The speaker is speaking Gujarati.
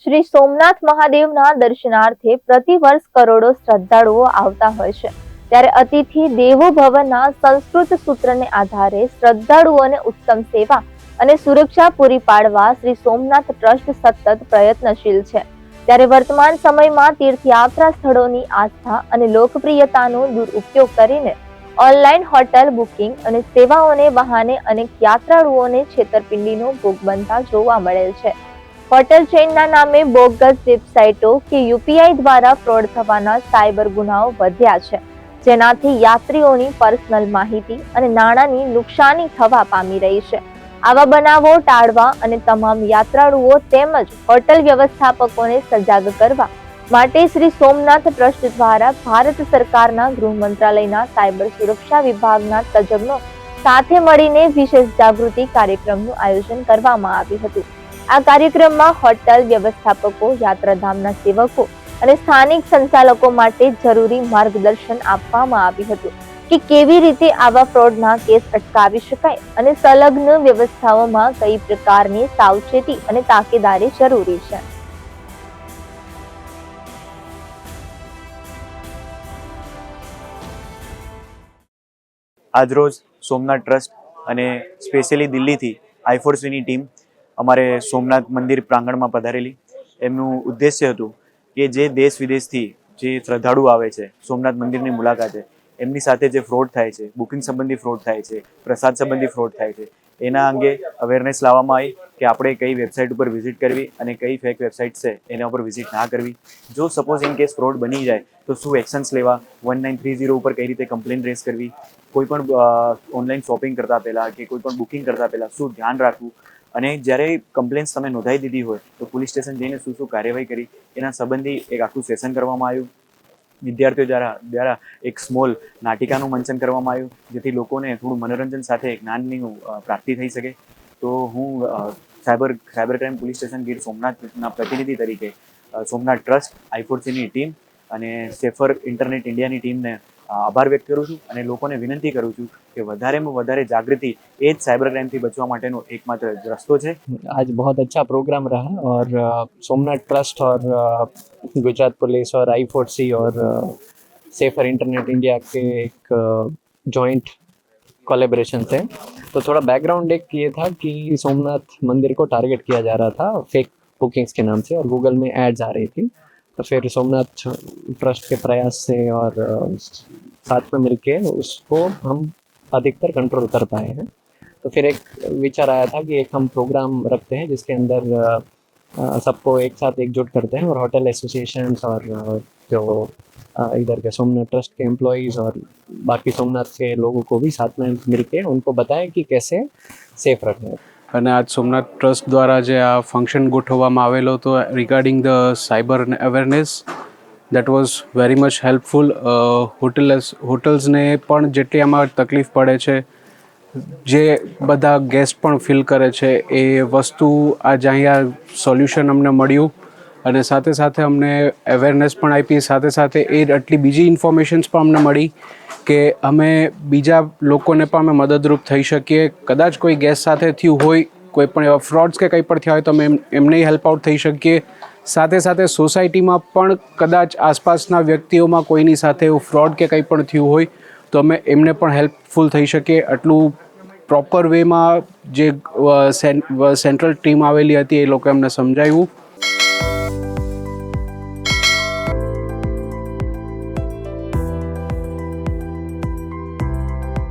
શ્રી સોમનાથ મહાદેવના દર્શનાર્થે પ્રતિવર્ષ કરોડો શ્રદ્ધાળુઓ આવતા હોય છે, ત્યારે અતિથિ દેવો ભવના સંસ્કૃત સૂત્રને આધારે શ્રદ્ધાળુઓને ઉત્તમ સેવા અને સુરક્ષા પૂરી પાડવા શ્રી સોમનાથ ટ્રસ્ટ સતત પ્રયત્નશીલ છે। ત્યારે વર્તમાન સમયમાં તીર્થયાત્રા સ્થળોની આસ્થા અને લોકપ્રિયતાનો દુરુપયોગ કરીને ઓનલાઈન હોટલ બુકિંગ અને સેવાઓને બહાને અનેક યાત્રાળુઓને છેતરપિંડીનો ભોગ બનતા જોવા મળેલ છે। હોટલ ચેઇનના નામે બોગસ વેબસાઇટો કે યુપીઆઈ દ્વારા ફ્રોડ થવાના સાયબર ગુનાઓ વધ્યા છે, જેનાથી યાત્રીઓની પર્સનલ માહિતી અને નાણાંની નુકસાની થવા પામી રહી છે। આવા બનાવો ટાળવા અને તમામ યાત્રાળુઓ તેમજ હોટલ વ્યવસ્થાપકોને સજાગ કરવા માટે શ્રી સોમનાથ ટ્રસ્ટ દ્વારા ભારત સરકારના ગૃહ મંત્રાલયના સાયબર સુરક્ષા વિભાગના તજજ્ઞો સાથે મળીને વિશેષ જાગૃતિ કાર્યક્રમનું આયોજન કરવામાં આવ્યું હતું। આ કાર્યક્રમમાં હોટલ વ્યવસ્થાપકો, યાત્રાધામના સેવકો અને સ્થાનિક સંચાલકો માટે જરૂરી માર્ગદર્શન આપવામાં આવ્યું હતું કે કેવી રીતે આવા ફ્રોડના કેસ અટકાવી શકાય અને સંલગ્ન વ્યવસ્થાઓમાં કઈ પ્રકારની સાવચેતી અને તાકેદારી જરૂરી છે। આજરોજ સોમનાથ ટ્રસ્ટ અને સ્પેશિયલી દિલ્હીથી આઈ4સીની ટીમ અમારે સોમનાથ મંદિર પ્રાંગણમાં પધારેલી। એમનું ઉદ્દેશ્ય હતું કે જે દેશ વિદેશથી જે શ્રદ્ધાળુ આવે છે સોમનાથ મંદિરની મુલાકાતે, એમની સાથે જે ફ્રોડ થાય છે, બુકિંગ સંબંધી ફ્રોડ થાય છે, પ્રસાદ સંબંધી ફ્રોડ થાય છે, એના અંગે અવેરનેસ લાવવામાં આવી કે આપણે કઈ વેબસાઇટ ઉપર વિઝિટ કરવી અને કઈ ફેક વેબસાઇટ છે એના ઉપર વિઝિટ ના કરવી। જો સપોઝ ઇન કેસ ફ્રોડ બની જાય તો શું એક્શન્સ લેવા, 1930 ઉપર કઈ રીતે કમ્પ્લેન રેઝ કરવી, કોઈ પણ ઓનલાઈન શોપિંગ કરતા પહેલા કે કોઈ પણ બુકિંગ કરતા પહેલા શું ધ્યાન રાખવું, અને જ્યારે કમ્પ્લેન્સ તમે નોંધાઈ દીધી હોય તો પોલીસ સ્ટેશન જઈને શું શું કાર્યવાહી કરી એના સંબંધી એક આખું સેશન કરવામાં આવ્યું। વિદ્યાર્થીઓ દ્વારા એક સ્મોલ નાટિકાનું મંચન કરવામાં આવ્યું, જેથી લોકોને થોડું મનોરંજન સાથે જ્ઞાનની પ્રાપ્તિ થઈ શકે। તો હું cyber crime police station Gir સોમનાથના પ્રતિનિધિ તરીકે સોમનાથ ટ્રસ્ટ, આઈ4સીની ટીમ અને સેફર ઇન્ટરનેટ ઇન્ડિયાની ટીમને આભાર વ્યક્ત કરું છું અને લોકોને વિનંતી કરું છું કે વધારેમાં વધારે જાગૃતિ એ જ સાइबर क्राइम થી बचवा माटेनो एकमात्र रस्तो है। आज बहुत अच्छा प्रोग्राम रहा और सोमनाथ ट्रस्ट और गुजरात पुलिस और आई4सी और सेफर इंटरनेट इंडिया के एक जॉइंट कोलैबोरेशन थे। तो थोड़ा बैकग्राउंड एक ये था कि सोमनाथ मंदिर को टारगेट किया जा रहा था फेक बुकिंग्स के नाम से और गूगल में एड्स आ रही थी। तो फिर सोमनाथ ट्रस्ट के प्रयास से और साथ में मिलके उसको हम अधिकतर कंट्रोल कर पाए हैं। तो फिर एक विचार आया था कि एक हम प्रोग्राम रखते हैं जिसके अंदर सबको एक साथ एकजुट करते हैं और होटल एसोसिएशंस और जो इधर के सोमनाथ ट्रस्ट के एम्प्लॉइज़ और बाकी सोमनाथ के लोगों को भी साथ में मिलके उनको बताएं कि कैसे सेफ रखना है। અને આજ સોમનાથ ટ્રસ્ટ દ્વારા જે આ ફંક્શન ગોઠવવામાં આવેલો હતો regarding the cyber awareness, that was very much helpful. હોટલ્સને પણ જેટલી આમાં તકલીફ પડે છે, જે બધા ગેસ્ટ પણ ફીલ કરે છે, એ વસ્તુ આજે અહીંયા સોલ્યુશન અમને મળ્યું અને સાથે સાથે અમને અવેરનેસ પણ આપી, સાથે સાથે એ આટલી બીજી ઇન્ફોર્મેશન્સ પણ અમને મળી કે અમે બીજા લોકોને પણ અમે મદદરૂપ થઈ શકીએ। કદાચ કોઈ ગેસ્ટ સાથે થયું હોય, કોઈ પણ એવા ફ્રોડ્સ કે કંઈ પણ થયા હોય તો અમે એમને હેલ્પ આઉટ થઈ શકીએ। સાથે સાથે સોસાયટીમાં પણ કદાચ આસપાસના વ્યક્તિઓમાં કોઈની સાથે એવું ફ્રોડ કે કંઈ પણ થયું હોય તો અમે એમને પણ હેલ્પફુલ થઈ શકીએ। આટલું પ્રોપર વેમાં જે સેન્ટ્રલ ટીમ આવેલી હતી એ લોકોએ અમને સમજાવ્યું।